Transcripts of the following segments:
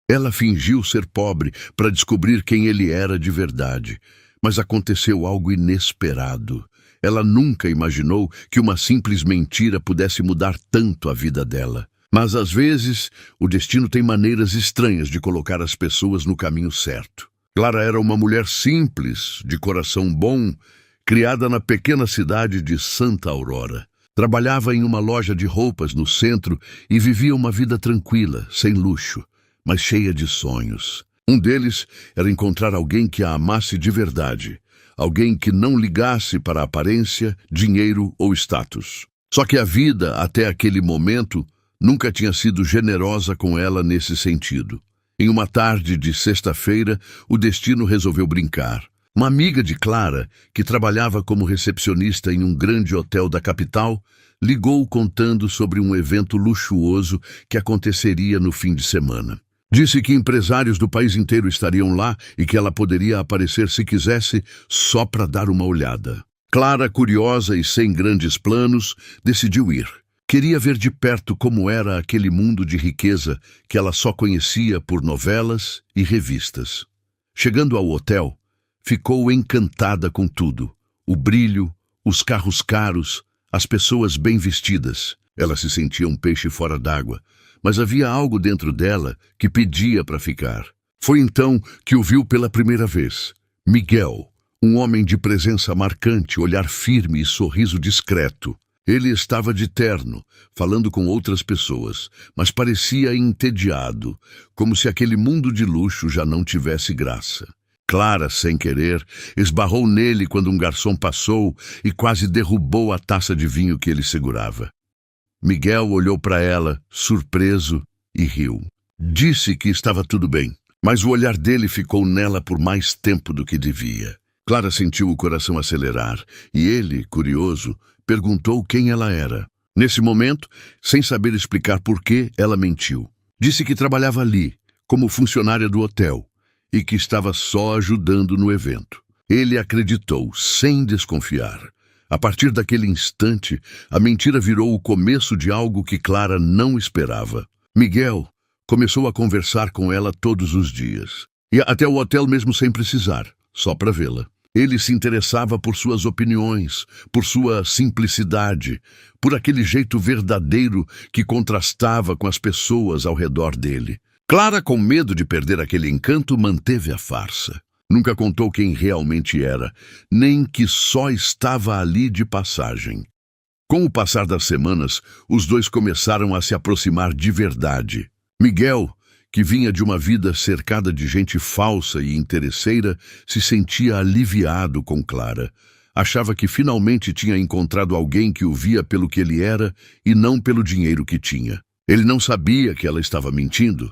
Ela fingiu ser pobre para descobrir quem ele era de verdade. Mas aconteceu algo inesperado. Ela nunca imaginou que uma simples mentira pudesse mudar tanto a vida dela. Mas, às vezes, o destino tem maneiras estranhas de colocar as pessoas no caminho certo. Clara era uma mulher simples, de coração bom, criada na pequena cidade de Santa Aurora. Trabalhava em uma loja de roupas no centro e vivia uma vida tranquila, sem luxo, mas cheia de sonhos. Um deles era encontrar alguém que a amasse de verdade, alguém que não ligasse para a aparência, dinheiro ou status. Só que a vida, até aquele momento, nunca tinha sido generosa com ela nesse sentido. Em uma tarde de sexta-feira, o destino resolveu brincar. Uma amiga de Clara, que trabalhava como recepcionista em um grande hotel da capital, ligou contando sobre um evento luxuoso que aconteceria no fim de semana. Disse que empresários do país inteiro estariam lá e que ela poderia aparecer se quisesse, só para dar uma olhada. Clara, curiosa e sem grandes planos, decidiu ir. Queria ver de perto como era aquele mundo de riqueza que ela só conhecia por novelas e revistas. Chegando ao hotel, ficou encantada com tudo. O brilho, os carros caros, as pessoas bem vestidas. Ela se sentia um peixe fora d'água, mas havia algo dentro dela que pedia para ficar. Foi então que o viu pela primeira vez. Miguel, um homem de presença marcante, olhar firme e sorriso discreto. Ele estava de terno, falando com outras pessoas, mas parecia entediado, como se aquele mundo de luxo já não tivesse graça. Clara, sem querer, esbarrou nele quando um garçom passou e quase derrubou a taça de vinho que ele segurava. Miguel olhou para ela, surpreso, e riu. Disse que estava tudo bem, mas o olhar dele ficou nela por mais tempo do que devia. Clara sentiu o coração acelerar, e ele, curioso, perguntou quem ela era. Nesse momento, sem saber explicar por que, ela mentiu. Disse que trabalhava ali, como funcionária do hotel, e que estava só ajudando no evento. Ele acreditou, sem desconfiar. A partir daquele instante, a mentira virou o começo de algo que Clara não esperava. Miguel começou a conversar com ela todos os dias. Ia até o hotel mesmo sem precisar, só para vê-la. Ele se interessava por suas opiniões, por sua simplicidade, por aquele jeito verdadeiro que contrastava com as pessoas ao redor dele. Clara, com medo de perder aquele encanto, manteve a farsa. Nunca contou quem realmente era, nem que só estava ali de passagem. Com o passar das semanas, os dois começaram a se aproximar de verdade. Miguel, que vinha de uma vida cercada de gente falsa e interesseira, se sentia aliviado com Clara. Achava que finalmente tinha encontrado alguém que o via pelo que ele era e não pelo dinheiro que tinha. Ele não sabia que ela estava mentindo,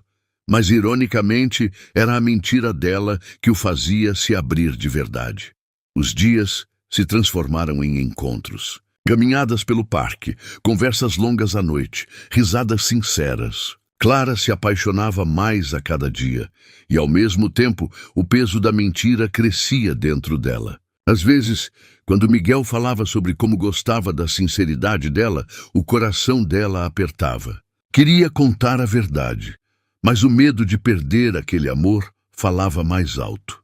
mas ironicamente era a mentira dela que o fazia se abrir de verdade. Os dias se transformaram em encontros. Caminhadas pelo parque, conversas longas à noite, risadas sinceras. Clara se apaixonava mais a cada dia, e ao mesmo tempo o peso da mentira crescia dentro dela. Às vezes, quando Miguel falava sobre como gostava da sinceridade dela, o coração dela apertava. Queria contar a verdade, mas o medo de perder aquele amor falava mais alto.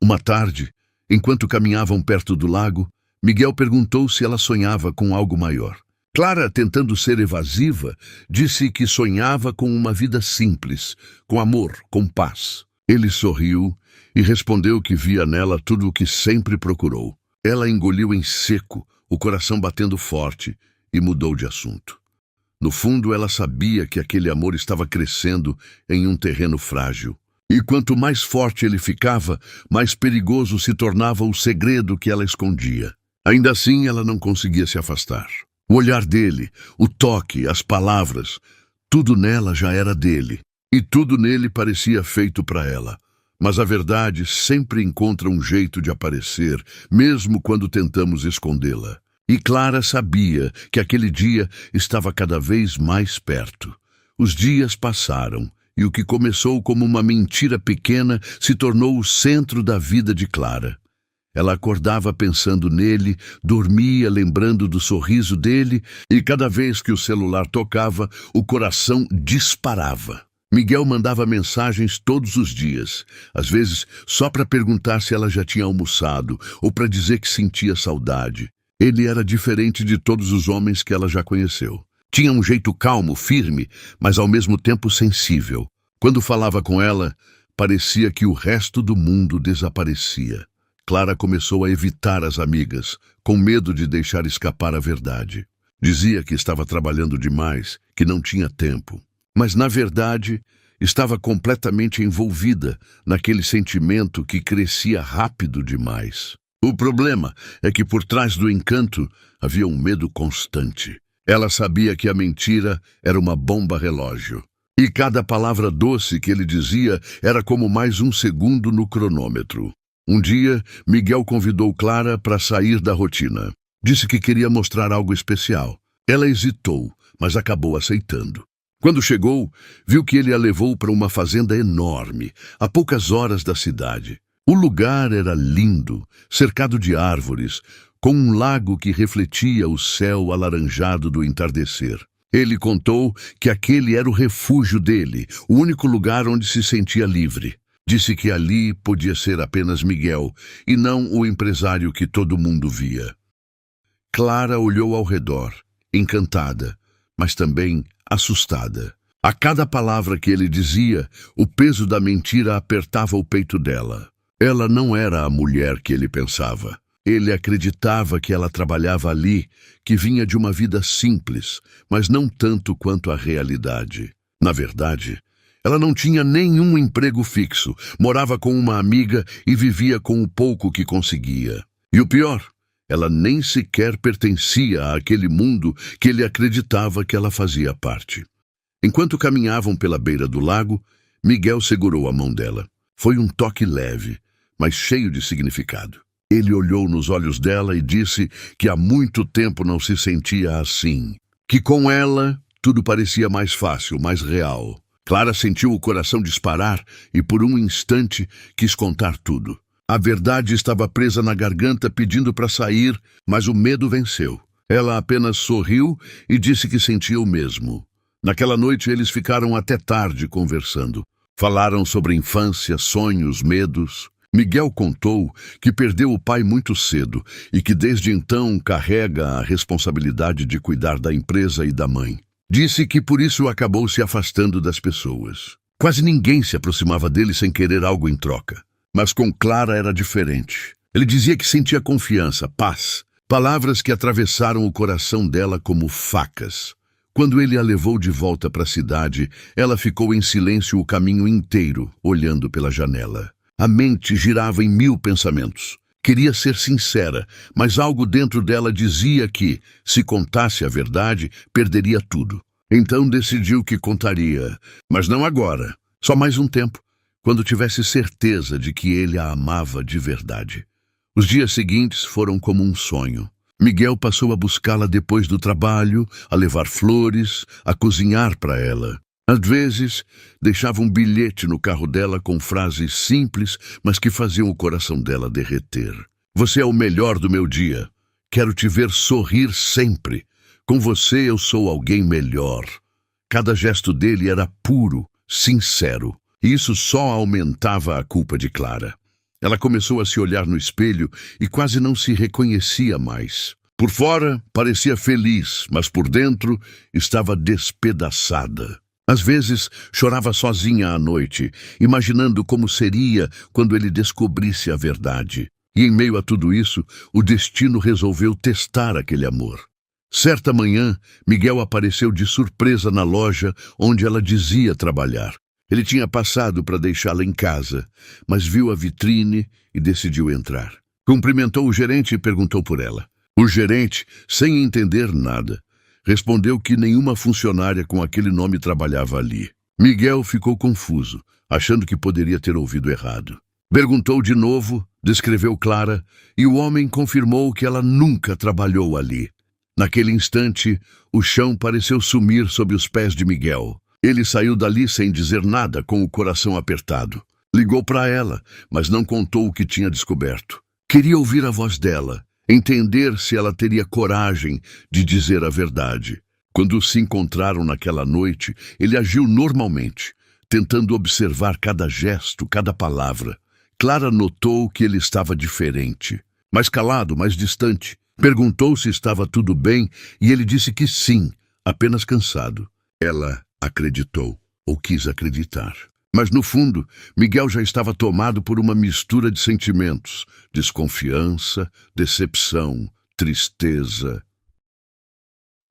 Uma tarde, enquanto caminhavam perto do lago, Miguel perguntou se ela sonhava com algo maior. Clara, tentando ser evasiva, disse que sonhava com uma vida simples, com amor, com paz. Ele sorriu e respondeu que via nela tudo o que sempre procurou. Ela engoliu em seco, o coração batendo forte, e mudou de assunto. No fundo, ela sabia que aquele amor estava crescendo em um terreno frágil. E quanto mais forte ele ficava, mais perigoso se tornava o segredo que ela escondia. Ainda assim, ela não conseguia se afastar. O olhar dele, o toque, as palavras, tudo nela já era dele, e tudo nele parecia feito para ela. Mas a verdade sempre encontra um jeito de aparecer, mesmo quando tentamos escondê-la. E Clara sabia que aquele dia estava cada vez mais perto. Os dias passaram, e o que começou como uma mentira pequena se tornou o centro da vida de Clara. Ela acordava pensando nele, dormia lembrando do sorriso dele, e cada vez que o celular tocava, o coração disparava. Miguel mandava mensagens todos os dias, às vezes só para perguntar se ela já tinha almoçado ou para dizer que sentia saudade. Ele era diferente de todos os homens que ela já conheceu. Tinha um jeito calmo, firme, mas ao mesmo tempo sensível. Quando falava com ela, parecia que o resto do mundo desaparecia. Clara começou a evitar as amigas, com medo de deixar escapar a verdade. Dizia que estava trabalhando demais, que não tinha tempo. Mas, na verdade, estava completamente envolvida naquele sentimento que crescia rápido demais. O problema é que por trás do encanto havia um medo constante. Ela sabia que a mentira era uma bomba relógio. E cada palavra doce que ele dizia era como mais um segundo no cronômetro. Um dia, Miguel convidou Clara para sair da rotina. Disse que queria mostrar algo especial. Ela hesitou, mas acabou aceitando. Quando chegou, viu que ele a levou para uma fazenda enorme, a poucas horas da cidade. O lugar era lindo, cercado de árvores, com um lago que refletia o céu alaranjado do entardecer. Ele contou que aquele era o refúgio dele, o único lugar onde se sentia livre. Disse que ali podia ser apenas Miguel, e não o empresário que todo mundo via. Clara olhou ao redor, encantada, mas também assustada. A cada palavra que ele dizia, o peso da mentira apertava o peito dela. Ela não era a mulher que ele pensava. Ele acreditava que ela trabalhava ali, que vinha de uma vida simples, mas não tanto quanto a realidade. Na verdade, ela não tinha nenhum emprego fixo, morava com uma amiga e vivia com o pouco que conseguia. E o pior, ela nem sequer pertencia àquele mundo que ele acreditava que ela fazia parte. Enquanto caminhavam pela beira do lago, Miguel segurou a mão dela. Foi um toque leve, mas cheio de significado. Ele olhou nos olhos dela e disse que há muito tempo não se sentia assim. Que com ela tudo parecia mais fácil, mais real. Clara sentiu o coração disparar e por um instante quis contar tudo. A verdade estava presa na garganta pedindo para sair, mas o medo venceu. Ela apenas sorriu e disse que sentia o mesmo. Naquela noite eles ficaram até tarde conversando. Falaram sobre infância, sonhos, medos. Miguel contou que perdeu o pai muito cedo e que desde então carrega a responsabilidade de cuidar da empresa e da mãe. Disse que por isso acabou se afastando das pessoas. Quase ninguém se aproximava dele sem querer algo em troca. Mas com Clara era diferente. Ele dizia que sentia confiança, paz, palavras que atravessaram o coração dela como facas. Quando ele a levou de volta para a cidade, ela ficou em silêncio o caminho inteiro, olhando pela janela. A mente girava em 1000 pensamentos. Queria ser sincera, mas algo dentro dela dizia que, se contasse a verdade, perderia tudo. Então decidiu que contaria, mas não agora, só mais um tempo, quando tivesse certeza de que ele a amava de verdade. Os dias seguintes foram como um sonho. Miguel passou a buscá-la depois do trabalho, a levar flores, a cozinhar para ela. Às vezes, deixava um bilhete no carro dela com frases simples, mas que faziam o coração dela derreter. Você é o melhor do meu dia. Quero te ver sorrir sempre. Com você eu sou alguém melhor. Cada gesto dele era puro, sincero. E isso só aumentava a culpa de Clara. Ela começou a se olhar no espelho e quase não se reconhecia mais. Por fora, parecia feliz, mas por dentro estava despedaçada. Às vezes, chorava sozinha à noite, imaginando como seria quando ele descobrisse a verdade. E em meio a tudo isso, o destino resolveu testar aquele amor. Certa manhã, Miguel apareceu de surpresa na loja onde ela dizia trabalhar. Ele tinha passado para deixá-la em casa, mas viu a vitrine e decidiu entrar. Cumprimentou o gerente e perguntou por ela. O gerente, sem entender nada, respondeu que nenhuma funcionária com aquele nome trabalhava ali. Miguel ficou confuso, achando que poderia ter ouvido errado. Perguntou de novo, descreveu Clara, e o homem confirmou que ela nunca trabalhou ali. Naquele instante, o chão pareceu sumir sob os pés de Miguel. Ele saiu dali sem dizer nada, com o coração apertado. Ligou para ela, mas não contou o que tinha descoberto. Queria ouvir a voz dela, entender se ela teria coragem de dizer a verdade. Quando se encontraram naquela noite, ele agiu normalmente. tentando observar cada gesto, cada palavra. Clara notou que ele estava diferente, mais calado, mais distante. Perguntou se estava tudo bem e ele disse que sim, apenas cansado. Ela acreditou, ou quis acreditar. Mas no fundo, Miguel já estava tomado por uma mistura de sentimentos: desconfiança, decepção, tristeza.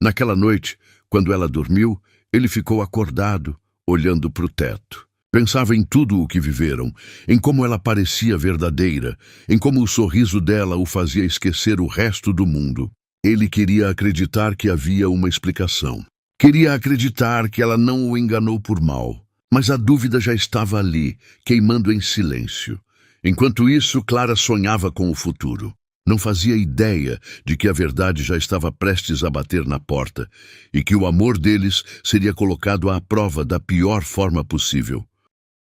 Naquela noite, quando ela dormiu, ele ficou acordado, olhando para o teto. Pensava em tudo o que viveram, em como ela parecia verdadeira, em como o sorriso dela o fazia esquecer o resto do mundo. Ele queria acreditar que havia uma explicação. Queria acreditar que ela não o enganou por mal. Mas a dúvida já estava ali, queimando em silêncio. Enquanto isso, Clara sonhava com o futuro. Não fazia ideia de que a verdade já estava prestes a bater na porta e que o amor deles seria colocado à prova da pior forma possível.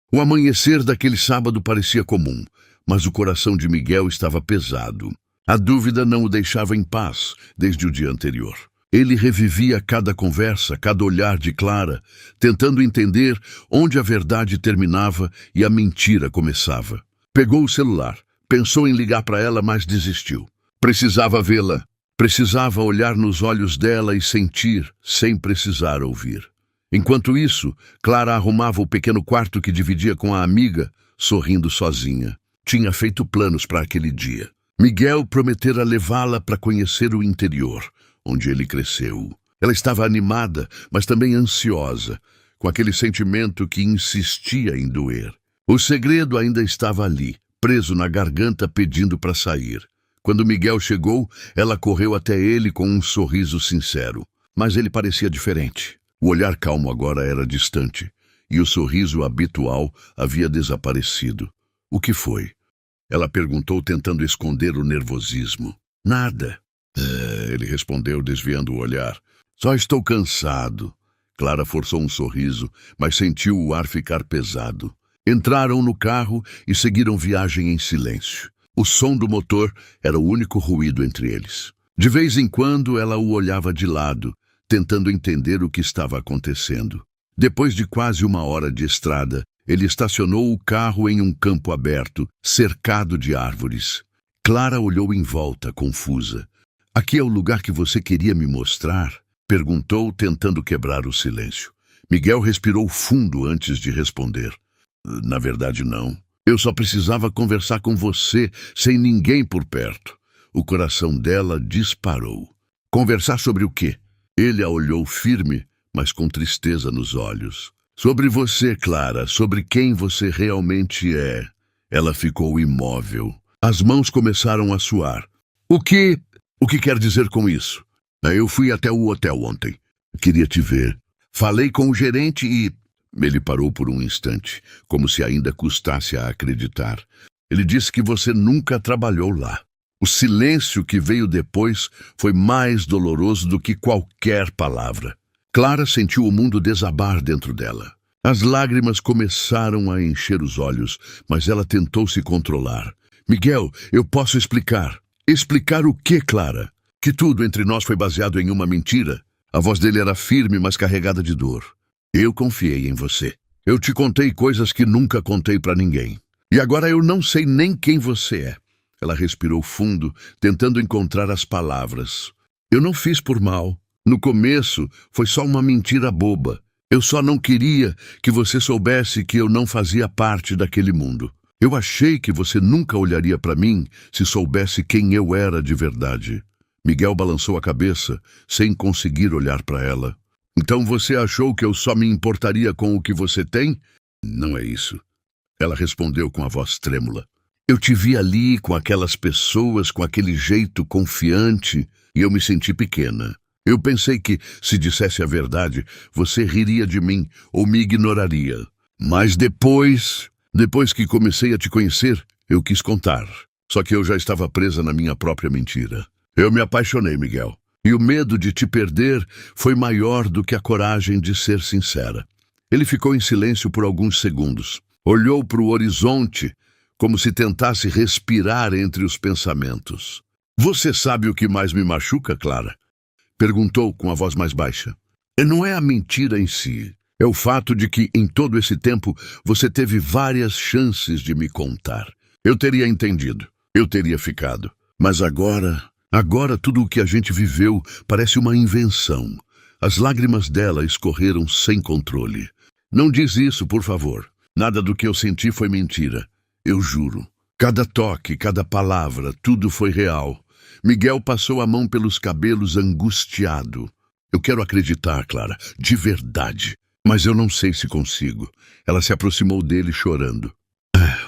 O amanhecer daquele sábado parecia comum, mas o coração de Miguel estava pesado. A dúvida não o deixava em paz desde o dia anterior. Ele revivia cada conversa, cada olhar de Clara, tentando entender onde a verdade terminava e a mentira começava. Pegou o celular, pensou em ligar para ela, mas desistiu. Precisava vê-la, precisava olhar nos olhos dela e sentir, sem precisar ouvir. Enquanto isso, Clara arrumava o pequeno quarto que dividia com a amiga, sorrindo sozinha. Tinha feito planos para aquele dia. Miguel prometera levá-la para conhecer o interior, onde ele cresceu. Ela estava animada, mas também ansiosa, com aquele sentimento que insistia em doer. O segredo ainda estava ali, preso na garganta, pedindo para sair. Quando Miguel chegou, ela correu até ele com um sorriso sincero. Mas ele parecia diferente. O olhar calmo agora era distante, e o sorriso habitual havia desaparecido. O que foi? Ela perguntou, tentando esconder o nervosismo. Nada. Ele respondeu, desviando o olhar. Só estou cansado. Clara forçou um sorriso, mas sentiu o ar ficar pesado. Entraram no carro e seguiram viagem em silêncio. O som do motor era o único ruído entre eles. De vez em quando ela o olhava de lado, tentando entender o que estava acontecendo. Depois de quase 1 hora de estrada, ele estacionou o carro em um campo aberto, cercado de árvores. Clara olhou em volta, confusa. Aqui é o lugar que você queria me mostrar? Perguntou, tentando quebrar o silêncio. Miguel respirou fundo antes de responder. Na verdade, não. Eu só precisava conversar com você, sem ninguém por perto. O coração dela disparou. Conversar sobre o quê? Ele a olhou firme, mas com tristeza nos olhos. Sobre você, Clara, sobre quem você realmente é. Ela ficou imóvel. As mãos começaram a suar. O que quer dizer com isso? Eu fui até o hotel ontem. Queria te ver. Falei com o gerente e... Ele parou por um instante, como se ainda custasse a acreditar. Ele disse que você nunca trabalhou lá. O silêncio que veio depois foi mais doloroso do que qualquer palavra. Clara sentiu o mundo desabar dentro dela. As lágrimas começaram a encher os olhos, mas ela tentou se controlar. Miguel, eu posso explicar. Explicar o quê, Clara? Que tudo entre nós foi baseado em uma mentira? A voz dele era firme, mas carregada de dor. Eu confiei em você. Eu te contei coisas que nunca contei para ninguém. E agora eu não sei nem quem você é. Ela respirou fundo, tentando encontrar as palavras. Eu não fiz por mal. No começo, foi só uma mentira boba. Eu só não queria que você soubesse que eu não fazia parte daquele mundo. Eu achei que você nunca olharia para mim se soubesse quem eu era de verdade. Miguel balançou a cabeça, sem conseguir olhar para ela. Então você achou que eu só me importaria com o que você tem? Não é isso. Ela respondeu com a voz trêmula. Eu te vi ali com aquelas pessoas, com aquele jeito confiante, e eu me senti pequena. Eu pensei que, se dissesse a verdade, você riria de mim ou me ignoraria. Mas depois que comecei a te conhecer, eu quis contar. Só que eu já estava presa na minha própria mentira. Eu me apaixonei, Miguel. E o medo de te perder foi maior do que a coragem de ser sincera. Ele ficou em silêncio por alguns segundos. Olhou para o horizonte, como se tentasse respirar entre os pensamentos. Você sabe o que mais me machuca, Clara? Perguntou com a voz mais baixa. Não é a mentira em si. É o fato de que, em todo esse tempo, você teve várias chances de me contar. Eu teria entendido. Eu teria ficado. Mas agora tudo o que a gente viveu parece uma invenção. As lágrimas dela escorreram sem controle. Não diz isso, por favor. Nada do que eu senti foi mentira. Eu juro. Cada toque, cada palavra, tudo foi real. Miguel passou a mão pelos cabelos angustiado. Eu quero acreditar, Clara, de verdade. Mas eu não sei se consigo. Ela se aproximou dele chorando.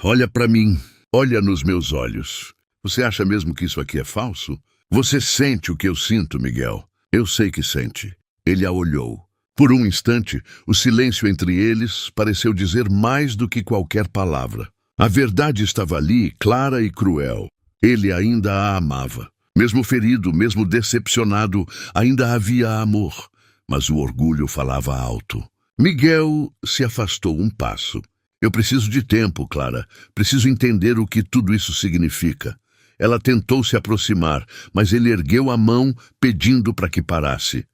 Olha para mim. Olha nos meus olhos. Você acha mesmo que isso aqui é falso? Você sente o que eu sinto, Miguel. Eu sei que sente. Ele a olhou. Por um instante, o silêncio entre eles pareceu dizer mais do que qualquer palavra. A verdade estava ali, clara e cruel. Ele ainda a amava. Mesmo ferido, mesmo decepcionado, ainda havia amor. Mas o orgulho falava alto. Miguel se afastou um passo. Eu preciso de tempo, Clara. Preciso entender o que tudo isso significa. Ela tentou se aproximar, mas ele ergueu a mão, pedindo para que parasse.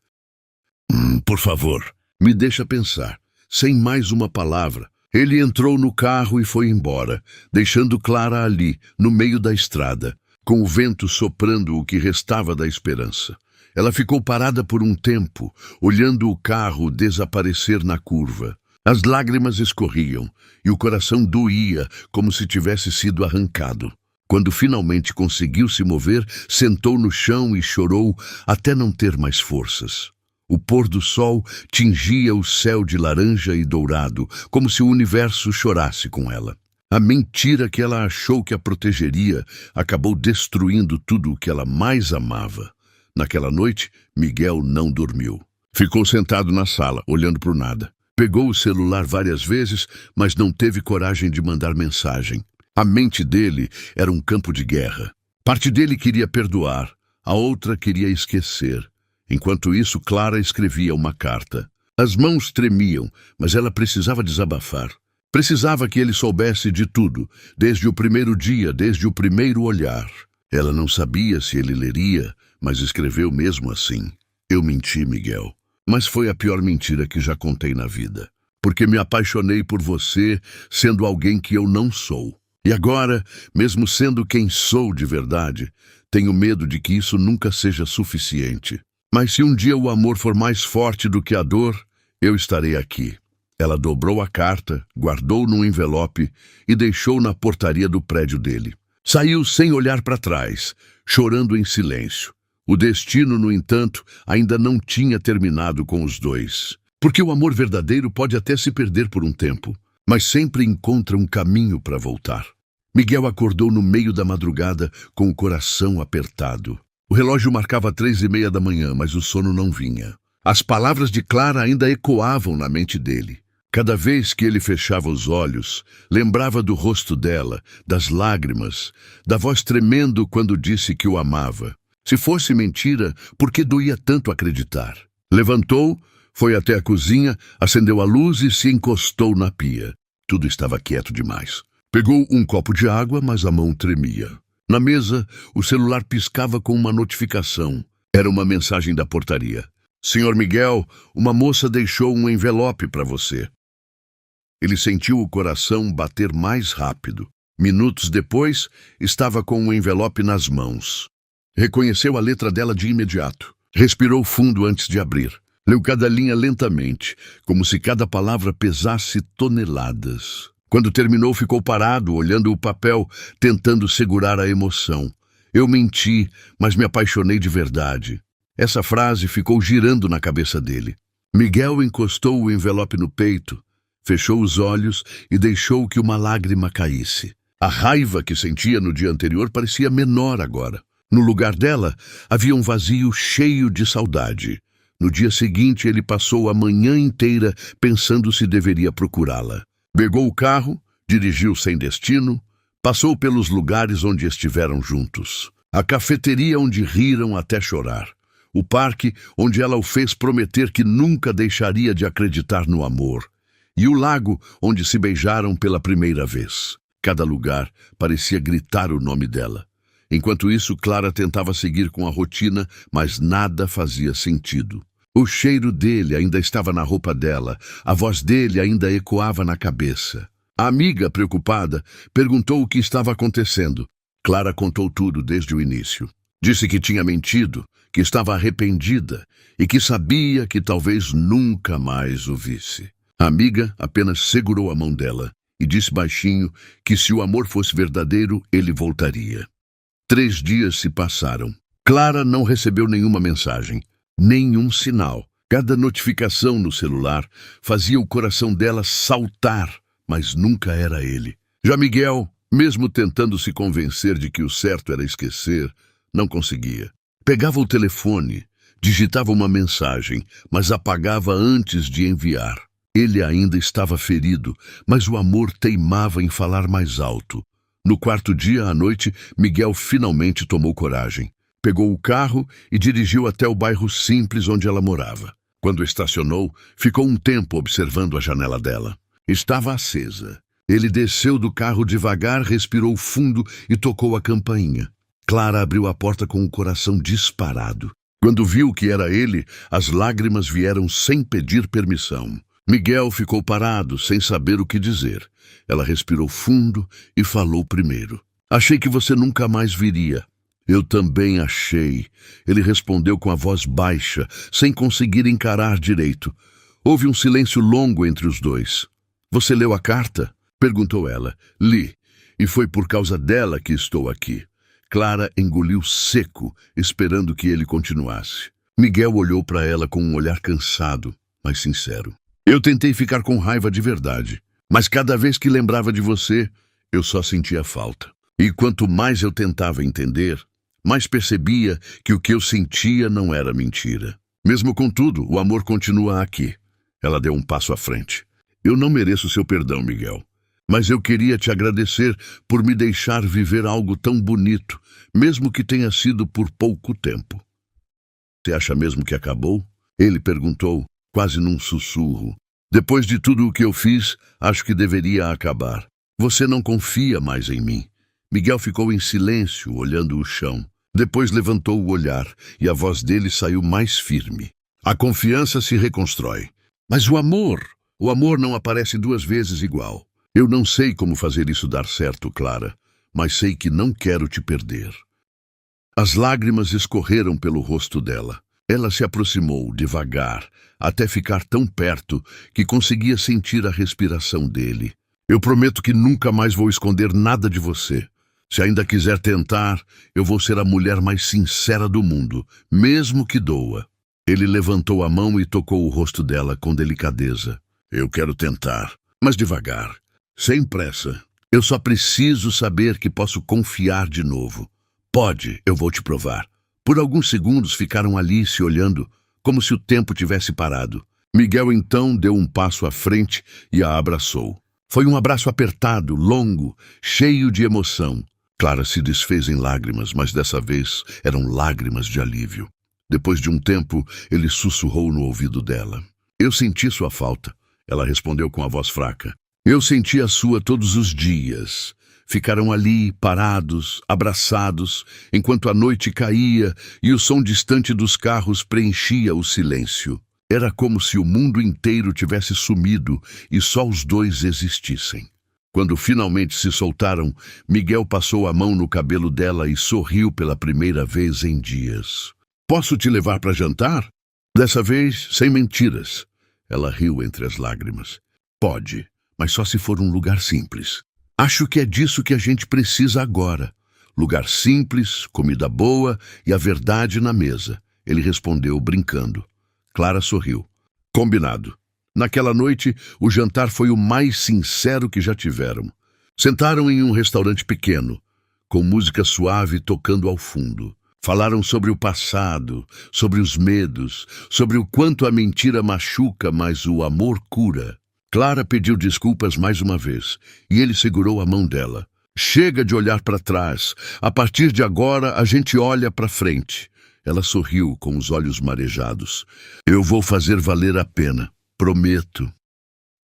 Por favor, me deixa pensar. Sem mais uma palavra. Ele entrou no carro e foi embora, deixando Clara ali, no meio da estrada, com o vento soprando o que restava da esperança. Ela ficou parada por um tempo, olhando o carro desaparecer na curva. As lágrimas escorriam e o coração doía como se tivesse sido arrancado. Quando finalmente conseguiu se mover, sentou no chão e chorou até não ter mais forças. O pôr do sol tingia o céu de laranja e dourado, como se o universo chorasse com ela. A mentira que ela achou que a protegeria acabou destruindo tudo o que ela mais amava. Naquela noite, Miguel não dormiu. Ficou sentado na sala, olhando para o nada. Pegou o celular várias vezes, mas não teve coragem de mandar mensagem. A mente dele era um campo de guerra. Parte dele queria perdoar, a outra queria esquecer. Enquanto isso, Clara escrevia uma carta. As mãos tremiam, mas ela precisava desabafar. Precisava que ele soubesse de tudo, desde o primeiro dia, desde o primeiro olhar. Ela não sabia se ele leria, mas escreveu mesmo assim. Eu menti, Miguel, mas foi a pior mentira que já contei na vida. Porque me apaixonei por você, sendo alguém que eu não sou. E agora, mesmo sendo quem sou de verdade, tenho medo de que isso nunca seja suficiente. Mas se um dia o amor for mais forte do que a dor, eu estarei aqui. Ela dobrou a carta, guardou num envelope e deixou na portaria do prédio dele. Saiu sem olhar para trás, chorando em silêncio. O destino, no entanto, ainda não tinha terminado com os dois. Porque o amor verdadeiro pode até se perder por um tempo, mas sempre encontra um caminho para voltar. Miguel acordou no meio da madrugada com o coração apertado. O relógio marcava 3:30 da manhã, mas o sono não vinha. As palavras de Clara ainda ecoavam na mente dele. Cada vez que ele fechava os olhos, lembrava do rosto dela, das lágrimas, da voz tremendo quando disse que o amava. Se fosse mentira, por que doía tanto acreditar? Levantou, foi até a cozinha, acendeu a luz e se encostou na pia. Tudo estava quieto demais. Pegou um copo de água, mas a mão tremia. Na mesa, o celular piscava com uma notificação. Era uma mensagem da portaria. Senhor Miguel, uma moça deixou um envelope para você. Ele sentiu o coração bater mais rápido. Minutos depois, estava com o envelope nas mãos. Reconheceu a letra dela de imediato. Respirou fundo antes de abrir. Leu cada linha lentamente, como se cada palavra pesasse toneladas. Quando terminou, ficou parado, olhando o papel, tentando segurar a emoção. Eu menti, mas me apaixonei de verdade. Essa frase ficou girando na cabeça dele. Miguel encostou o envelope no peito, fechou os olhos e deixou que uma lágrima caísse. A raiva que sentia no dia anterior parecia menor agora. No lugar dela, havia um vazio cheio de saudade. No dia seguinte, ele passou a manhã inteira pensando se deveria procurá-la. Pegou o carro, dirigiu sem destino, passou pelos lugares onde estiveram juntos. A cafeteria onde riram até chorar. O parque onde ela o fez prometer que nunca deixaria de acreditar no amor. E o lago onde se beijaram pela primeira vez. Cada lugar parecia gritar o nome dela. Enquanto isso, Clara tentava seguir com a rotina, mas nada fazia sentido. O cheiro dele ainda estava na roupa dela, a voz dele ainda ecoava na cabeça. A amiga, preocupada, perguntou o que estava acontecendo. Clara contou tudo desde o início. Disse que tinha mentido, que estava arrependida e que sabia que talvez nunca mais o visse. A amiga apenas segurou a mão dela e disse baixinho que se o amor fosse verdadeiro, ele voltaria. 3 dias se passaram. Clara não recebeu nenhuma mensagem, nenhum sinal. Cada notificação no celular fazia o coração dela saltar, mas nunca era ele. Já Miguel, mesmo tentando se convencer de que o certo era esquecer, não conseguia. Pegava o telefone, digitava uma mensagem, mas apagava antes de enviar. Ele ainda estava ferido, mas o amor teimava em falar mais alto. No 4º dia à noite, Miguel finalmente tomou coragem. Pegou o carro e dirigiu até o bairro simples onde ela morava. Quando estacionou, ficou um tempo observando a janela dela. Estava acesa. Ele desceu do carro devagar, respirou fundo e tocou a campainha. Clara abriu a porta com o coração disparado. Quando viu que era ele, as lágrimas vieram sem pedir permissão. Miguel ficou parado, sem saber o que dizer. Ela respirou fundo e falou primeiro. Achei que você nunca mais viria. Eu também achei. Ele respondeu com a voz baixa, sem conseguir encarar direito. Houve um silêncio longo entre os dois. Você leu a carta? Perguntou ela. Li, e foi por causa dela que estou aqui. Clara engoliu seco, esperando que ele continuasse. Miguel olhou para ela com um olhar cansado, mas sincero. Eu tentei ficar com raiva de verdade, mas cada vez que lembrava de você, eu só sentia falta. E quanto mais eu tentava entender, mais percebia que o que eu sentia não era mentira. Mesmo com tudo, o amor continua aqui. Ela deu um passo à frente. Eu não mereço seu perdão, Miguel. Mas eu queria te agradecer por me deixar viver algo tão bonito, mesmo que tenha sido por pouco tempo. Você acha mesmo que acabou? Ele perguntou, quase num sussurro. Depois de tudo o que eu fiz, acho que deveria acabar. Você não confia mais em mim. Miguel ficou em silêncio, olhando o chão. Depois levantou o olhar e a voz dele saiu mais firme. A confiança se reconstrói. Mas o amor não aparece 2 vezes igual. Eu não sei como fazer isso dar certo, Clara, mas sei que não quero te perder. As lágrimas escorreram pelo rosto dela. Ela se aproximou devagar, até ficar tão perto que conseguia sentir a respiração dele. Eu prometo que nunca mais vou esconder nada de você. Se ainda quiser tentar, eu vou ser a mulher mais sincera do mundo, mesmo que doa. Ele levantou a mão e tocou o rosto dela com delicadeza. Eu quero tentar, mas devagar. Sem pressa. Eu só preciso saber que posso confiar de novo. Pode, eu vou te provar. Por alguns segundos ficaram ali se olhando, como se o tempo tivesse parado. Miguel então deu um passo à frente e a abraçou. Foi um abraço apertado, longo, cheio de emoção. Clara se desfez em lágrimas, mas dessa vez eram lágrimas de alívio. Depois de um tempo, ele sussurrou no ouvido dela. Eu senti sua falta. Ela respondeu com a voz fraca. Eu senti a sua todos os dias. Ficaram ali, parados, abraçados, enquanto a noite caía e o som distante dos carros preenchia o silêncio. Era como se o mundo inteiro tivesse sumido e só os dois existissem. Quando finalmente se soltaram, Miguel passou a mão no cabelo dela e sorriu pela primeira vez em dias. Posso te levar para jantar? Dessa vez, sem mentiras. Ela riu entre as lágrimas. Pode. Mas só se for um lugar simples. Acho que é disso que a gente precisa agora. Lugar simples, comida boa e a verdade na mesa. Ele respondeu, brincando. Clara sorriu. Combinado. Naquela noite, o jantar foi o mais sincero que já tiveram. Sentaram em um restaurante pequeno, com música suave tocando ao fundo. Falaram sobre o passado, sobre os medos, sobre o quanto a mentira machuca, mas o amor cura. Clara pediu desculpas mais uma vez, e ele segurou a mão dela. Chega de olhar para trás. A partir de agora, a gente olha para frente. Ela sorriu com os olhos marejados. Eu vou fazer valer a pena. Prometo.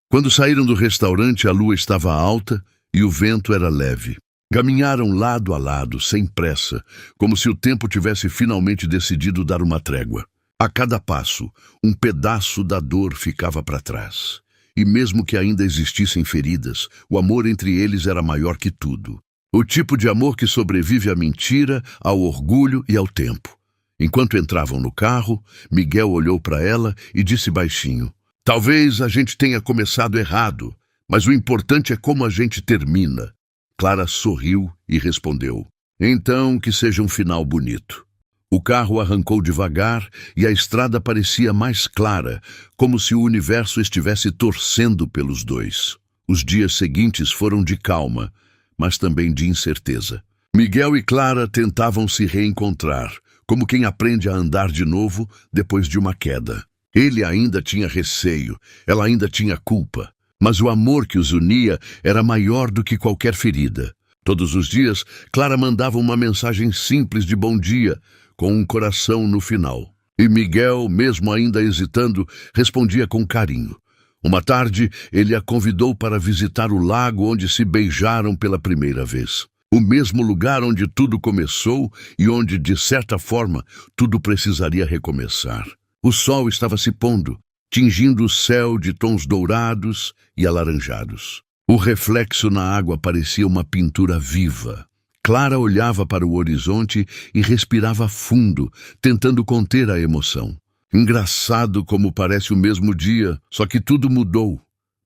Quando saíram do restaurante, a lua estava alta e o vento era leve. Caminharam lado a lado, sem pressa, como se o tempo tivesse finalmente decidido dar uma trégua. A cada passo, um pedaço da dor ficava para trás. E mesmo que ainda existissem feridas, o amor entre eles era maior que tudo. O tipo de amor que sobrevive à mentira, ao orgulho e ao tempo. Enquanto entravam no carro, Miguel olhou para ela e disse baixinho: "Talvez a gente tenha começado errado, mas o importante é como a gente termina." Clara sorriu e respondeu: "Então que seja um final bonito." O carro arrancou devagar e a estrada parecia mais clara, como se o universo estivesse torcendo pelos dois. Os dias seguintes foram de calma, mas também de incerteza. Miguel e Clara tentavam se reencontrar, como quem aprende a andar de novo depois de uma queda. Ele ainda tinha receio, ela ainda tinha culpa, mas o amor que os unia era maior do que qualquer ferida. Todos os dias, Clara mandava uma mensagem simples de bom dia, com um coração no final. E Miguel, mesmo ainda hesitando, respondia com carinho. Uma tarde, ele a convidou para visitar o lago onde se beijaram pela primeira vez. O mesmo lugar onde tudo começou e onde, de certa forma, tudo precisaria recomeçar. O sol estava se pondo, tingindo o céu de tons dourados e alaranjados. O reflexo na água parecia uma pintura viva. Clara olhava para o horizonte e respirava fundo, tentando conter a emoção. Engraçado como parece o mesmo dia, só que tudo mudou.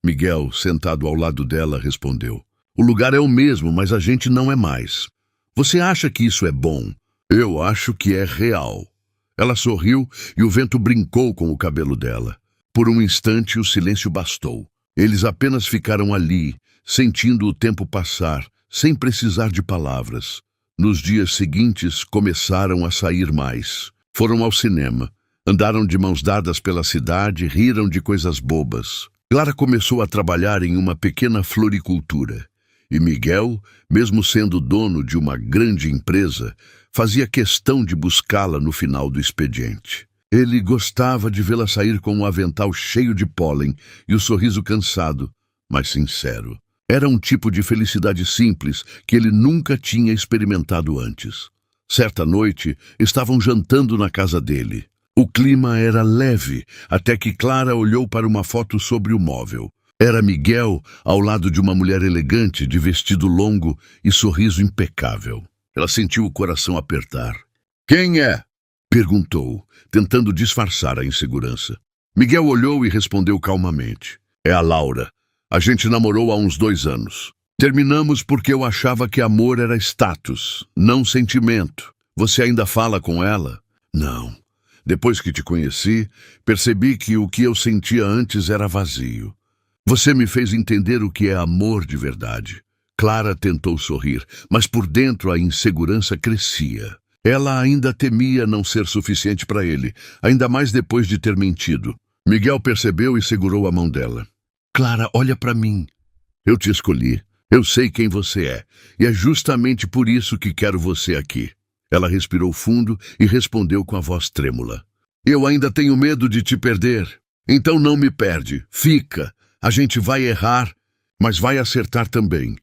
Miguel, sentado ao lado dela, respondeu: "O lugar é o mesmo, mas a gente não é mais. Você acha que isso é bom? Eu acho que é real." Ela sorriu e o vento brincou com o cabelo dela. Por um instante, o silêncio bastou. Eles apenas ficaram ali, sentindo o tempo passar, sem precisar de palavras. Nos dias seguintes, começaram a sair mais. Foram ao cinema, andaram de mãos dadas pela cidade, riram de coisas bobas. Clara começou a trabalhar em uma pequena floricultura. E Miguel, mesmo sendo dono de uma grande empresa, fazia questão de buscá-la no final do expediente. Ele gostava de vê-la sair com um avental cheio de pólen e o sorriso cansado, mas sincero. Era um tipo de felicidade simples que ele nunca tinha experimentado antes. Certa noite, estavam jantando na casa dele. O clima era leve, até que Clara olhou para uma foto sobre o móvel. Era Miguel ao lado de uma mulher elegante, de vestido longo e sorriso impecável. Ela sentiu o coração apertar. "Quem é?" perguntou, tentando disfarçar a insegurança. Miguel olhou e respondeu calmamente: "É a Laura. A gente namorou há uns 2 anos. Terminamos porque eu achava que amor era status, não sentimento. Você ainda fala com ela?" "Não. Depois que te conheci, percebi que o que eu sentia antes era vazio. Você me fez entender o que é amor de verdade." Clara tentou sorrir, mas por dentro a insegurança crescia. Ela ainda temia não ser suficiente para ele, ainda mais depois de ter mentido. Miguel percebeu e segurou a mão dela. "Clara, olha para mim. Eu te escolhi. Eu sei quem você é. E é justamente por isso que quero você aqui." Ela respirou fundo e respondeu com a voz trêmula: "Eu ainda tenho medo de te perder. Então não me perde. Fica. A gente vai errar, mas vai acertar também."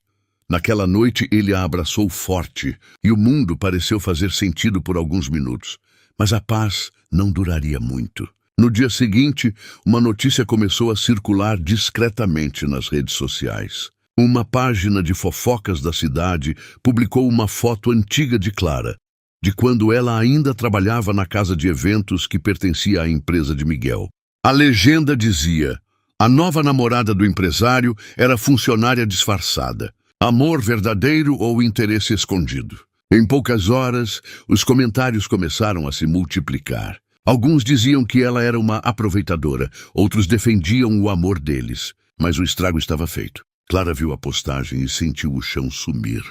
Naquela noite ele a abraçou forte e o mundo pareceu fazer sentido por alguns minutos. Mas a paz não duraria muito. No dia seguinte, uma notícia começou a circular discretamente nas redes sociais. Uma página de fofocas da cidade publicou uma foto antiga de Clara, de quando ela ainda trabalhava na casa de eventos que pertencia à empresa de Miguel. A legenda dizia: a nova namorada do empresário era funcionária disfarçada. Amor verdadeiro ou interesse escondido? Em poucas horas, os comentários começaram a se multiplicar. Alguns diziam que ela era uma aproveitadora, outros defendiam o amor deles. Mas o estrago estava feito. Clara viu a postagem e sentiu o chão sumir.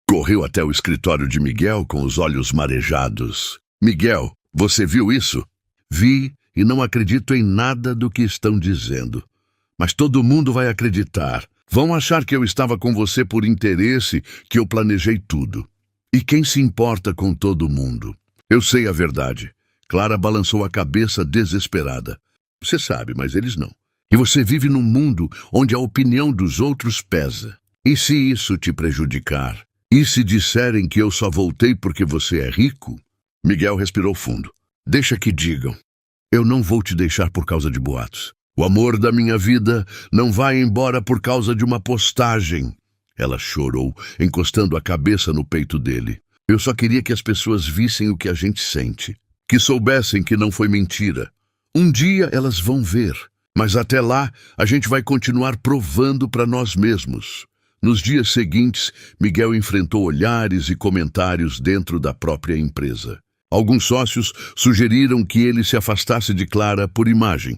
Correu até o escritório de Miguel com os olhos marejados. "Miguel, você viu isso?" "Vi e não acredito em nada do que estão dizendo. Mas todo mundo vai acreditar. Vão achar que eu estava com você por interesse, que eu planejei tudo. E quem se importa com todo mundo? Eu sei a verdade." Clara balançou a cabeça desesperada. "Você sabe, mas eles não. E você vive num mundo onde a opinião dos outros pesa. E se isso te prejudicar? E se disserem que eu só voltei porque você é rico?" Miguel respirou fundo. "Deixa que digam. Eu não vou te deixar por causa de boatos. O amor da minha vida não vai embora por causa de uma postagem. Ela chorou, encostando a cabeça no peito dele. Eu só queria que as pessoas vissem o que a gente sente. Que soubessem que não foi mentira. Um dia elas vão ver. Mas até lá, a gente vai continuar provando para nós mesmos. Nos dias seguintes, Miguel enfrentou olhares e comentários dentro da própria empresa. Alguns sócios sugeriram que ele se afastasse de Clara por imagem,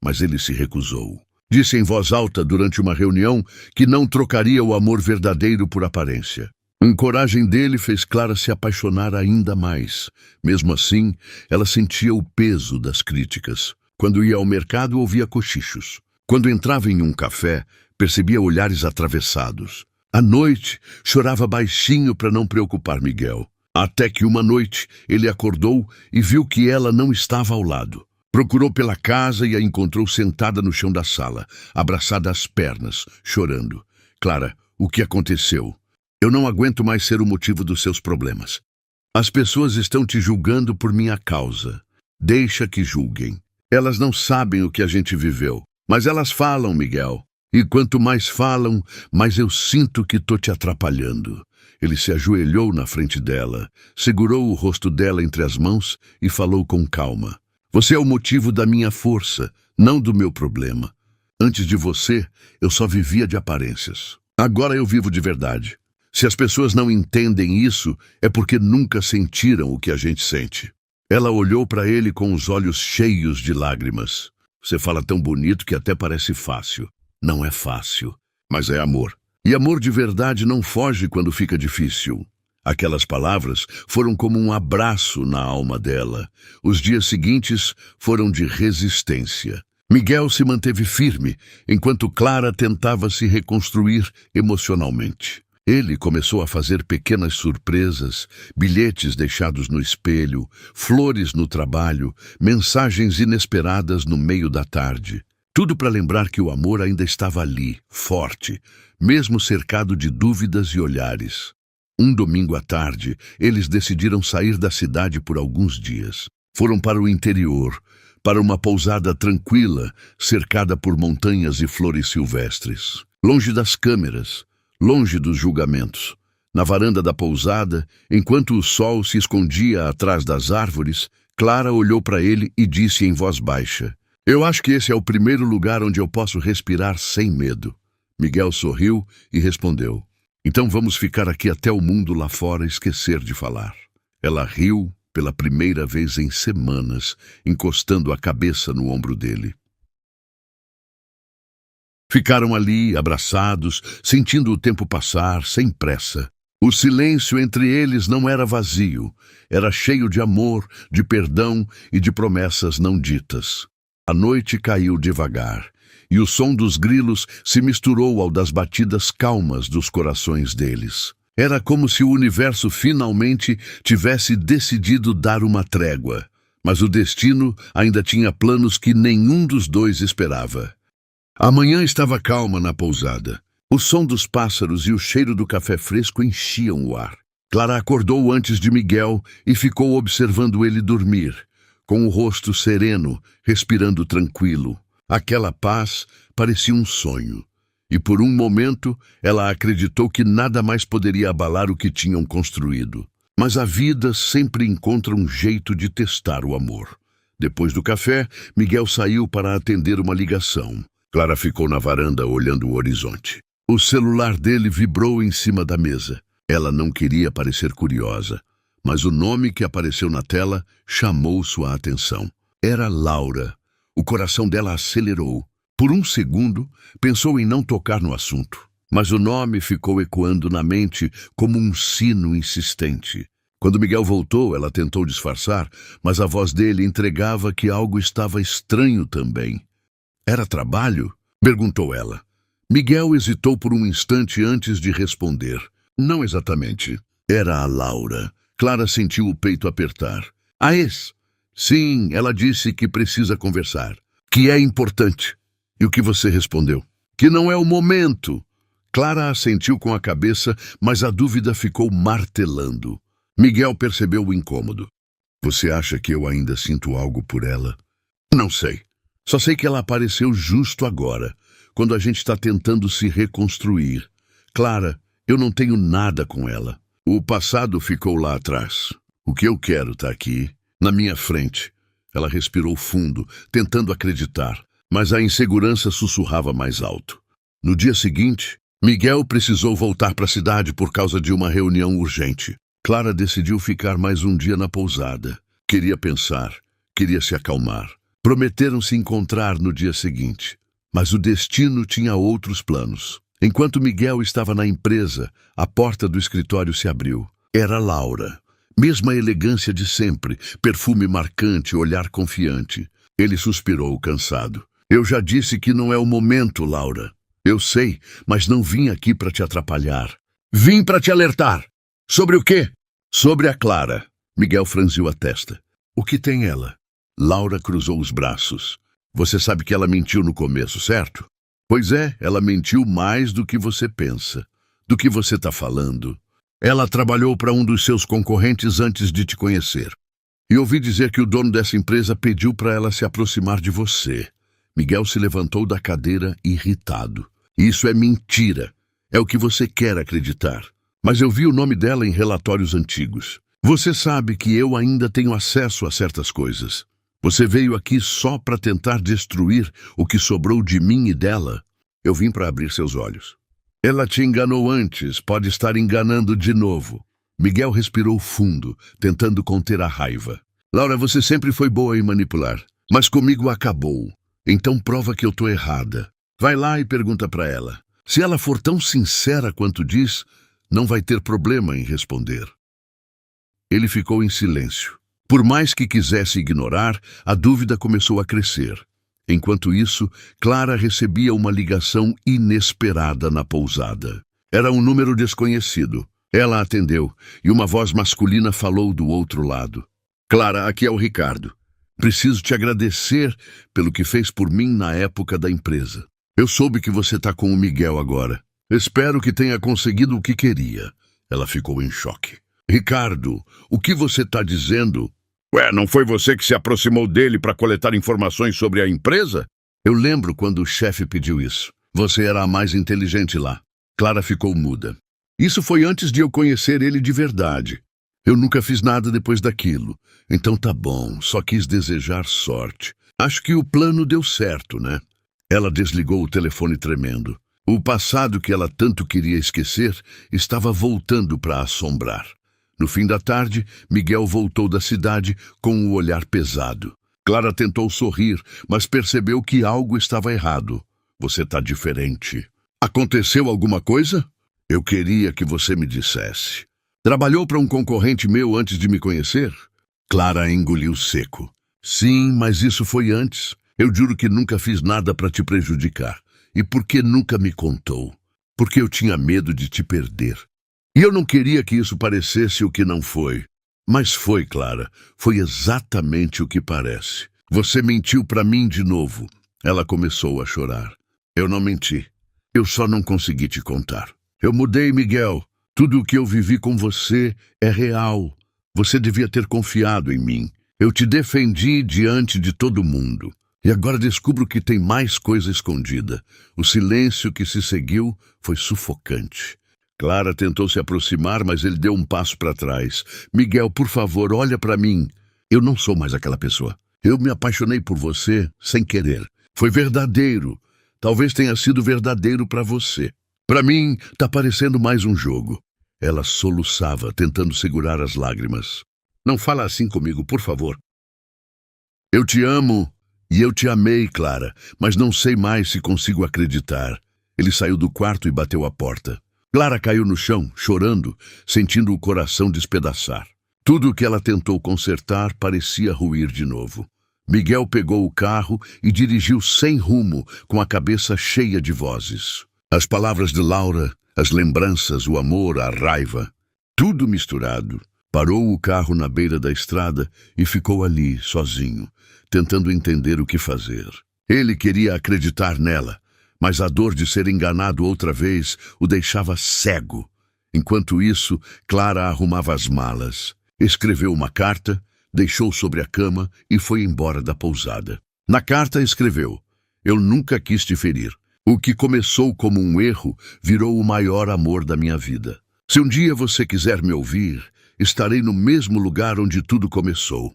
mas ele se recusou. Disse em voz alta durante uma reunião que não trocaria o amor verdadeiro por aparência. A coragem dele fez Clara se apaixonar ainda mais. Mesmo assim, ela sentia o peso das críticas. Quando ia ao mercado, ouvia cochichos. Quando entrava em um café, percebia olhares atravessados. À noite, chorava baixinho para não preocupar Miguel. Até que uma noite, ele acordou e viu que ela não estava ao lado. Procurou pela casa e a encontrou sentada no chão da sala, abraçada às pernas, chorando. Clara, o que aconteceu? Eu não aguento mais ser o motivo dos seus problemas. As pessoas estão te julgando por minha causa. Deixa que julguem. Elas não sabem o que a gente viveu. Mas elas falam, Miguel. E quanto mais falam, mais eu sinto que tô te atrapalhando. Ele se ajoelhou na frente dela, segurou o rosto dela entre as mãos e falou com calma. Você é o motivo da minha força, não do meu problema. Antes de você, eu só vivia de aparências. Agora eu vivo de verdade. Se as pessoas não entendem isso, é porque nunca sentiram o que a gente sente. Ela olhou para ele com os olhos cheios de lágrimas. Você fala tão bonito que até parece fácil. Não é fácil, mas é amor. E amor de verdade não foge quando fica difícil. Aquelas palavras foram como um abraço na alma dela. Os dias seguintes foram de resistência. Miguel se manteve firme, enquanto Clara tentava se reconstruir emocionalmente. Ele começou a fazer pequenas surpresas, bilhetes deixados no espelho, flores no trabalho, mensagens inesperadas no meio da tarde. Tudo para lembrar que o amor ainda estava ali, forte, mesmo cercado de dúvidas e olhares. Um domingo à tarde, eles decidiram sair da cidade por alguns dias. Foram para o interior, para uma pousada tranquila, cercada por montanhas e flores silvestres. Longe das câmeras, longe dos julgamentos. Na varanda da pousada, enquanto o sol se escondia atrás das árvores, Clara olhou para ele e disse em voz baixa: Eu acho que esse é o primeiro lugar onde eu posso respirar sem medo. Miguel sorriu e respondeu: Então vamos ficar aqui até o mundo lá fora esquecer de falar. Ela riu pela primeira vez em semanas, encostando a cabeça no ombro dele. Ficaram ali, abraçados, sentindo o tempo passar, sem pressa. O silêncio entre eles não era vazio, era cheio de amor, de perdão e de promessas não ditas. A noite caiu devagar, e o som dos grilos se misturou ao das batidas calmas dos corações deles. Era como se o universo finalmente tivesse decidido dar uma trégua, mas o destino ainda tinha planos que nenhum dos dois esperava. A manhã estava calma na pousada. O som dos pássaros e o cheiro do café fresco enchiam o ar. Clara acordou antes de Miguel e ficou observando ele dormir, com o rosto sereno, respirando tranquilo. Aquela paz parecia um sonho, e por um momento ela acreditou que nada mais poderia abalar o que tinham construído. Mas a vida sempre encontra um jeito de testar o amor. Depois do café, Miguel saiu para atender uma ligação. Clara ficou na varanda olhando o horizonte. O celular dele vibrou em cima da mesa. Ela não queria parecer curiosa, mas o nome que apareceu na tela chamou sua atenção. Era Laura. O coração dela acelerou. Por um segundo, pensou em não tocar no assunto, mas o nome ficou ecoando na mente como um sino insistente. Quando Miguel voltou, ela tentou disfarçar, mas a voz dele entregava que algo estava estranho também. Era trabalho? Perguntou ela. Miguel hesitou por um instante antes de responder. Não exatamente. Era a Laura. Clara sentiu o peito apertar. A ex? Sim, ela disse que precisa conversar. Que é importante. E o que você respondeu? Que não é o momento. Clara assentiu com a cabeça, mas a dúvida ficou martelando. Miguel percebeu o incômodo. Você acha que eu ainda sinto algo por ela? Não sei. Só sei que ela apareceu justo agora, quando a gente está tentando se reconstruir. Clara, eu não tenho nada com ela. O passado ficou lá atrás. O que eu quero está aqui, na minha frente. Ela respirou fundo, tentando acreditar, mas a insegurança sussurrava mais alto. No dia seguinte, Miguel precisou voltar para a cidade por causa de uma reunião urgente. Clara decidiu ficar mais um dia na pousada. Queria pensar, queria se acalmar. Prometeram se encontrar no dia seguinte, mas o destino tinha outros planos. Enquanto Miguel estava na empresa, a porta do escritório se abriu. Era Laura. Mesma elegância de sempre, perfume marcante, olhar confiante. Ele suspirou, cansado. Eu já disse que não é o momento, Laura. Eu sei, mas não vim aqui para te atrapalhar. Vim para te alertar. Sobre o quê? Sobre a Clara. Miguel franziu a testa. O que tem ela? Laura cruzou os braços. Você sabe que ela mentiu no começo, certo? Pois é, ela mentiu mais do que você pensa. Do que você está falando. Ela trabalhou para um dos seus concorrentes antes de te conhecer. E ouvi dizer que o dono dessa empresa pediu para ela se aproximar de você. Miguel se levantou da cadeira, irritado. Isso é mentira. É o que você quer acreditar. Mas eu vi o nome dela em relatórios antigos. Você sabe que eu ainda tenho acesso a certas coisas. Você veio aqui só para tentar destruir o que sobrou de mim e dela. Eu vim para abrir seus olhos. Ela te enganou antes, pode estar enganando de novo. Miguel respirou fundo, tentando conter a raiva. Laura, você sempre foi boa em manipular, mas comigo acabou. Então prova que eu tô errada. Vai lá e pergunta para ela. Se ela for tão sincera quanto diz, não vai ter problema em responder. Ele ficou em silêncio. Por mais que quisesse ignorar, a dúvida começou a crescer. Enquanto isso, Clara recebia uma ligação inesperada na pousada. Era um número desconhecido. Ela atendeu, e uma voz masculina falou do outro lado. Clara, aqui é o Ricardo. Preciso te agradecer pelo que fez por mim na época da empresa. Eu soube que você está com o Miguel agora. Espero que tenha conseguido o que queria. Ela ficou em choque. Ricardo, o que você está dizendo? Ué, não foi você que se aproximou dele para coletar informações sobre a empresa? Eu lembro quando o chefe pediu isso. Você era a mais inteligente lá. Clara ficou muda. Isso foi antes de eu conhecer ele de verdade. Eu nunca fiz nada depois daquilo. Então tá bom, só quis desejar sorte. Acho que o plano deu certo, né? Ela desligou o telefone tremendo. O passado que ela tanto queria esquecer estava voltando para assombrar. No fim da tarde, Miguel voltou da cidade com o olhar pesado. Clara tentou sorrir, mas percebeu que algo estava errado. Você está diferente. Aconteceu alguma coisa? Eu queria que você me dissesse. Trabalhou para um concorrente meu antes de me conhecer? Clara engoliu seco. Sim, mas isso foi antes. Eu juro que nunca fiz nada para te prejudicar. E por que nunca me contou? Porque eu tinha medo de te perder. E eu não queria que isso parecesse o que não foi. Mas foi, Clara. Foi exatamente o que parece. Você mentiu para mim de novo. Ela começou a chorar. Eu não menti. Eu só não consegui te contar. Eu mudei, Miguel. Tudo o que eu vivi com você é real. Você devia ter confiado em mim. Eu te defendi diante de todo mundo. E agora descubro que tem mais coisa escondida. O silêncio que se seguiu foi sufocante. Clara tentou se aproximar, mas ele deu um passo para trás. Miguel, por favor, olha para mim. Eu não sou mais aquela pessoa. Eu me apaixonei por você sem querer. Foi verdadeiro. Talvez tenha sido verdadeiro para você. Para mim, tá parecendo mais um jogo. Ela soluçava, tentando segurar as lágrimas. Não fala assim comigo, por favor. Eu te amo e eu te amei, Clara, mas não sei mais se consigo acreditar. Ele saiu do quarto e bateu a porta. Clara caiu no chão, chorando, sentindo o coração despedaçar. Tudo o que ela tentou consertar parecia ruir de novo. Miguel pegou o carro e dirigiu sem rumo, com a cabeça cheia de vozes. As palavras de Laura, as lembranças, o amor, a raiva, tudo misturado. Parou o carro na beira da estrada e ficou ali, sozinho, tentando entender o que fazer. Ele queria acreditar nela, mas a dor de ser enganado outra vez o deixava cego. Enquanto isso, Clara arrumava as malas, escreveu uma carta, deixou sobre a cama e foi embora da pousada. Na carta escreveu: eu nunca quis te ferir. O que começou como um erro virou o maior amor da minha vida. Se um dia você quiser me ouvir, estarei no mesmo lugar onde tudo começou.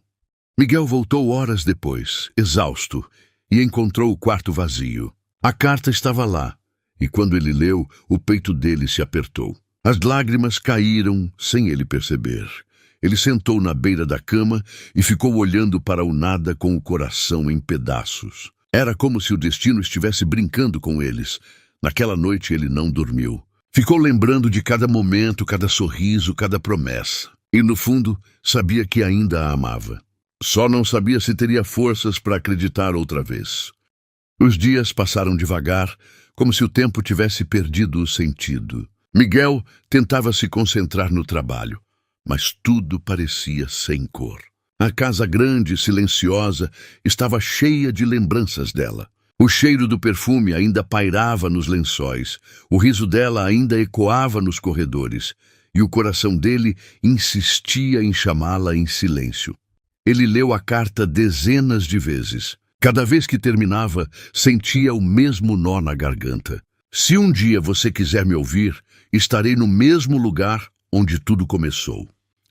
Miguel voltou horas depois, exausto, e encontrou o quarto vazio. A carta estava lá, e quando ele leu, o peito dele se apertou. As lágrimas caíram sem ele perceber. Ele sentou na beira da cama e ficou olhando para o nada com o coração em pedaços. Era como se o destino estivesse brincando com eles. Naquela noite ele não dormiu. Ficou lembrando de cada momento, cada sorriso, cada promessa. E no fundo, sabia que ainda a amava. Só não sabia se teria forças para acreditar outra vez. Os dias passaram devagar, como se o tempo tivesse perdido o sentido. Miguel tentava se concentrar no trabalho, mas tudo parecia sem cor. A casa grande e silenciosa estava cheia de lembranças dela. O cheiro do perfume ainda pairava nos lençóis, o riso dela ainda ecoava nos corredores, e o coração dele insistia em chamá-la em silêncio. Ele leu a carta dezenas de vezes. Cada vez que terminava, sentia o mesmo nó na garganta. Se um dia você quiser me ouvir, estarei no mesmo lugar onde tudo começou.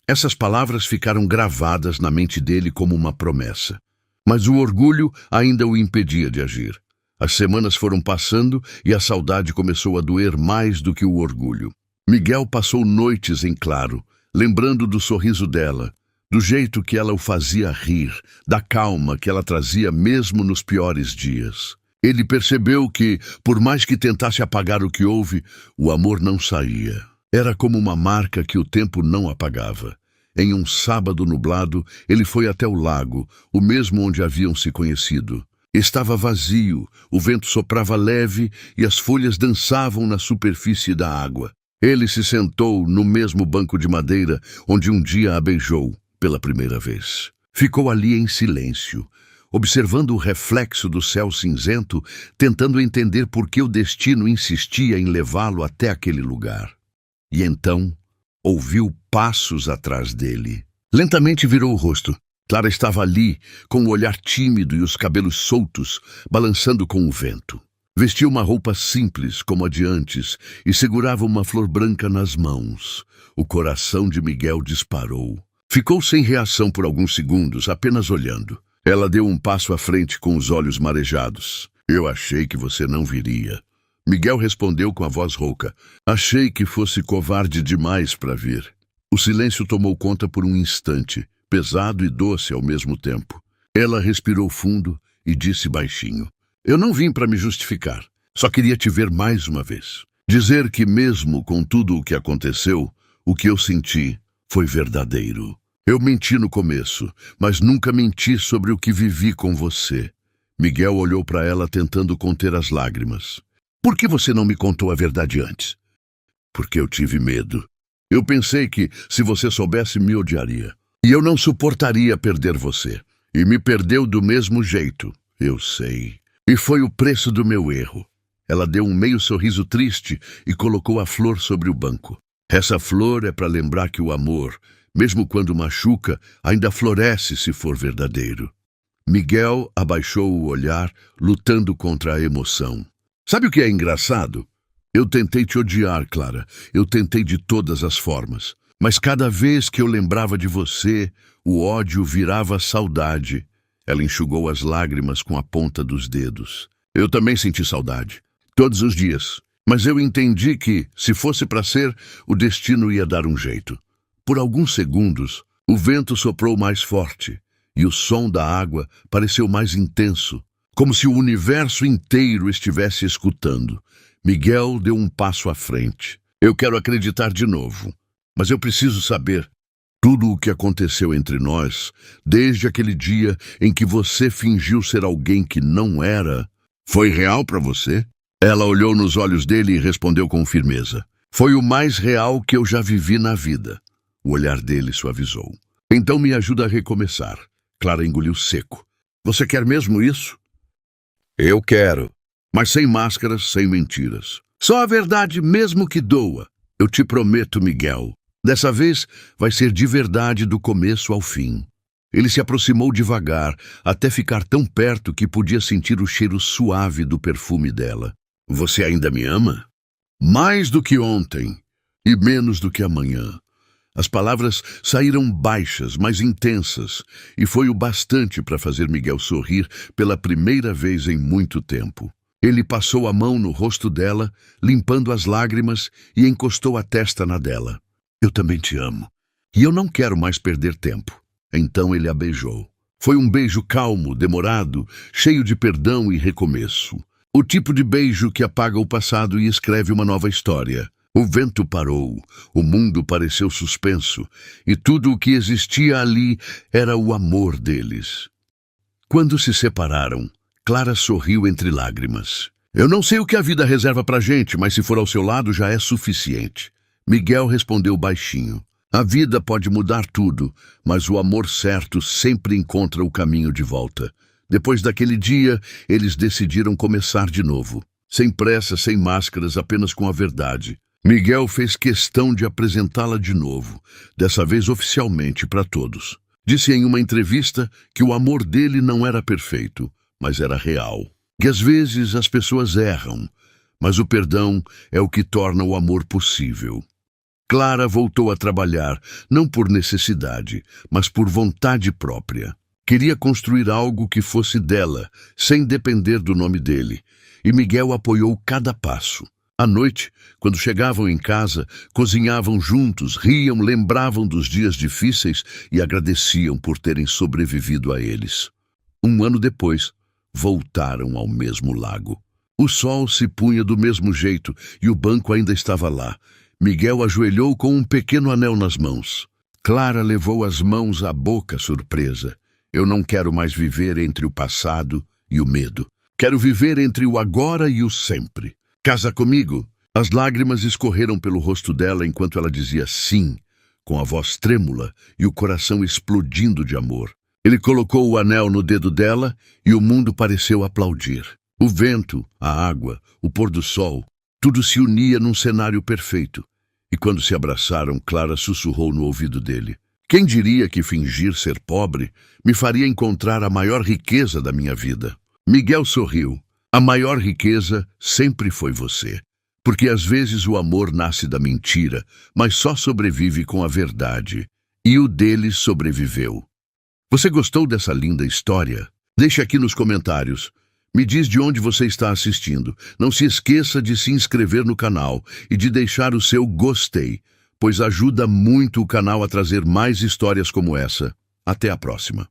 Essas palavras ficaram gravadas na mente dele como uma promessa. Mas o orgulho ainda o impedia de agir. As semanas foram passando e a saudade começou a doer mais do que o orgulho. Miguel passou noites em claro, lembrando do sorriso dela, do jeito que ela o fazia rir, da calma que ela trazia mesmo nos piores dias. Ele percebeu que, por mais que tentasse apagar o que houve, o amor não saía. Era como uma marca que o tempo não apagava. Em um sábado nublado, ele foi até o lago, o mesmo onde haviam se conhecido. Estava vazio, o vento soprava leve e as folhas dançavam na superfície da água. Ele se sentou no mesmo banco de madeira onde um dia a beijou pela primeira vez. Ficou ali em silêncio, observando o reflexo do céu cinzento, tentando entender por que o destino insistia em levá-lo até aquele lugar. E então, ouviu passos atrás dele. Lentamente virou o rosto. Clara estava ali, com o olhar tímido e os cabelos soltos, balançando com o vento. Vestia uma roupa simples, como a de antes, e segurava uma flor branca nas mãos. O coração de Miguel disparou. Ficou sem reação por alguns segundos, apenas olhando. Ela deu um passo à frente com os olhos marejados. Eu achei que você não viria. Miguel respondeu com a voz rouca. Achei que fosse covarde demais para vir. O silêncio tomou conta por um instante, pesado e doce ao mesmo tempo. Ela respirou fundo e disse baixinho. Eu não vim para me justificar. Só queria te ver mais uma vez. Dizer que mesmo com tudo o que aconteceu, o que eu senti foi verdadeiro. Eu menti no começo, mas nunca menti sobre o que vivi com você. Miguel olhou para ela tentando conter as lágrimas. Por que você não me contou a verdade antes? Porque eu tive medo. Eu pensei que, se você soubesse, me odiaria. E eu não suportaria perder você. E me perdeu do mesmo jeito. Eu sei. E foi o preço do meu erro. Ela deu um meio sorriso triste e colocou a flor sobre o banco. Essa flor é para lembrar que o amor, mesmo quando machuca, ainda floresce se for verdadeiro. Miguel abaixou o olhar, lutando contra a emoção. Sabe o que é engraçado? Eu tentei te odiar, Clara. Eu tentei de todas as formas. Mas cada vez que eu lembrava de você, o ódio virava saudade. Ela enxugou as lágrimas com a ponta dos dedos. Eu também senti saudade. Todos os dias. Mas eu entendi que, se fosse para ser, o destino ia dar um jeito. Por alguns segundos, o vento soprou mais forte e o som da água pareceu mais intenso, como se o universo inteiro estivesse escutando. Miguel deu um passo à frente. Eu quero acreditar de novo, mas eu preciso saber tudo o que aconteceu entre nós, desde aquele dia em que você fingiu ser alguém que não era. Foi real para você? Ela olhou nos olhos dele e respondeu com firmeza. Foi o mais real que eu já vivi na vida. O olhar dele suavizou. Então me ajuda a recomeçar. Clara engoliu seco. Você quer mesmo isso? Eu quero. Mas sem máscaras, sem mentiras. Só a verdade mesmo que doa. Eu te prometo, Miguel. Dessa vez vai ser de verdade do começo ao fim. Ele se aproximou devagar, até ficar tão perto que podia sentir o cheiro suave do perfume dela. Você ainda me ama? Mais do que ontem e menos do que amanhã. As palavras saíram baixas, mas intensas, e foi o bastante para fazer Miguel sorrir pela primeira vez em muito tempo. Ele passou a mão no rosto dela, limpando as lágrimas, e encostou a testa na dela. Eu também te amo, e eu não quero mais perder tempo. Então ele a beijou. Foi um beijo calmo, demorado, cheio de perdão e recomeço. O tipo de beijo que apaga o passado e escreve uma nova história. O vento parou, o mundo pareceu suspenso, e tudo o que existia ali era o amor deles. Quando se separaram, Clara sorriu entre lágrimas. Eu não sei o que a vida reserva pra gente, mas se for ao seu lado já é suficiente. Miguel respondeu baixinho. A vida pode mudar tudo, mas o amor certo sempre encontra o caminho de volta. Depois daquele dia, eles decidiram começar de novo. Sem pressa, sem máscaras, apenas com a verdade. Miguel fez questão de apresentá-la de novo, dessa vez oficialmente para todos. Disse em uma entrevista que o amor dele não era perfeito, mas era real. Que às vezes as pessoas erram, mas o perdão é o que torna o amor possível. Clara voltou a trabalhar, não por necessidade, mas por vontade própria. Queria construir algo que fosse dela, sem depender do nome dele, e Miguel apoiou cada passo. À noite, quando chegavam em casa, cozinhavam juntos, riam, lembravam dos dias difíceis e agradeciam por terem sobrevivido a eles. Um ano depois, voltaram ao mesmo lago. O sol se punha do mesmo jeito e o banco ainda estava lá. Miguel ajoelhou com um pequeno anel nas mãos. Clara levou as mãos à boca, surpresa. Eu não quero mais viver entre o passado e o medo. Quero viver entre o agora e o sempre. Casa comigo? As lágrimas escorreram pelo rosto dela enquanto ela dizia sim, com a voz trêmula e o coração explodindo de amor. Ele colocou o anel no dedo dela e o mundo pareceu aplaudir. O vento, a água, o pôr do sol, tudo se unia num cenário perfeito. E quando se abraçaram, Clara sussurrou no ouvido dele. Quem diria que fingir ser pobre me faria encontrar a maior riqueza da minha vida? Miguel sorriu. A maior riqueza sempre foi você. Porque às vezes o amor nasce da mentira, mas só sobrevive com a verdade. E o dele sobreviveu. Você gostou dessa linda história? Deixe aqui nos comentários. Me diz de onde você está assistindo. Não se esqueça de se inscrever no canal e de deixar o seu gostei, pois ajuda muito o canal a trazer mais histórias como essa. Até a próxima.